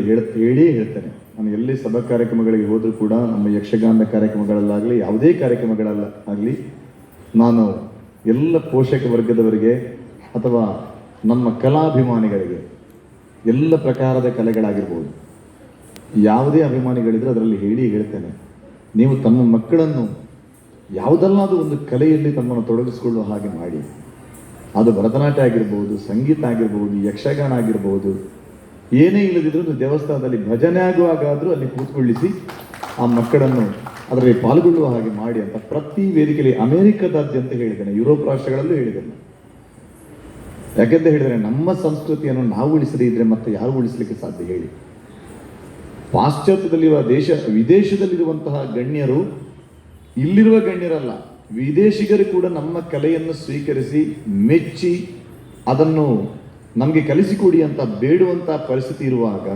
ಹೇಳಿ ಹೇಳ್ತೇನೆ. ನಾನು ಎಲ್ಲಿ ಸಭಾ ಕಾರ್ಯಕ್ರಮಗಳಿಗೆ ಹೋದರೂ ಕೂಡ, ನಮ್ಮ ಯಕ್ಷಗಾನ ಕಾರ್ಯಕ್ರಮಗಳಲ್ಲಾಗಲಿ ಯಾವುದೇ ಕಾರ್ಯಕ್ರಮಗಳಲ್ಲಾಗಲಿ, ನಾನು ಎಲ್ಲ ಪೋಷಕ ವರ್ಗದವರಿಗೆ ಅಥವಾ ನಮ್ಮ ಕಲಾಭಿಮಾನಿಗಳಿಗೆ, ಎಲ್ಲ ಪ್ರಕಾರದ ಕಲೆಗಳಾಗಿರ್ಬೋದು, ಯಾವುದೇ ಅಭಿಮಾನಿಗಳಿದ್ರೆ ಅದರಲ್ಲಿ ಹೇಳ್ತೇನೆ, ನೀವು ತಮ್ಮ ಮಕ್ಕಳನ್ನು ಯಾವುದಲ್ಲಾದರೂ ಒಂದು ಕಲೆಯಲ್ಲಿ ತಮ್ಮನ್ನು ತೊಡಗಿಸಿಕೊಳ್ಳುವ ಹಾಗೆ ಮಾಡಿ. ಅದು ಭರತನಾಟ್ಯ ಆಗಿರ್ಬೋದು, ಸಂಗೀತ ಆಗಿರ್ಬೋದು, ಯಕ್ಷಗಾನ ಆಗಿರ್ಬೋದು, ಏನೇ ಇಲ್ಲದಿದ್ರೂ ದೇವಸ್ಥಾನದಲ್ಲಿ ಭಜನೆ ಆಗುವಾಗಾದರೂ ಅಲ್ಲಿ ಕೂತ್ಕೊಳ್ಳಿಸಿ ಆ ಮಕ್ಕಳನ್ನು ಅದರಲ್ಲಿ ಪಾಲ್ಗೊಳ್ಳುವ ಹಾಗೆ ಮಾಡಿ ಅಂತ ಪ್ರತಿ ವೇದಿಕೆಯಲ್ಲಿ ಅಮೆರಿಕದಾದ್ಯಂತ ಹೇಳಿದ್ದೇನೆ, ಯುರೋಪ್ ರಾಷ್ಟ್ರಗಳಲ್ಲೂ ಹೇಳಿದ್ದೇನೆ. ಯಾಕೆಂತ ಹೇಳಿದರೆ, ನಮ್ಮ ಸಂಸ್ಕೃತಿಯನ್ನು ನಾವು ಉಳಿಸದೇ ಇದ್ರೆ ಮತ್ತೆ ಯಾರು ಉಳಿಸಲಿಕ್ಕೆ ಸಾಧ್ಯ ಹೇಳಿ? ಪಾಶ್ಚಾತ್ಯದಲ್ಲಿರುವ ವಿದೇಶದಲ್ಲಿರುವಂತಹ ಗಣ್ಯರು ಇಲ್ಲಿರುವ ಗಣ್ಯರಲ್ಲ, ವಿದೇಶಿಗರು ಕೂಡ ನಮ್ಮ ಕಲೆಯನ್ನು ಸ್ವೀಕರಿಸಿ ಮೆಚ್ಚಿ ಅದನ್ನು ನಮಗೆ ಕಲಿಸಿಕೊಡಿ ಅಂತ ಬೇಡುವಂಥ ಪರಿಸ್ಥಿತಿ ಇರುವಾಗ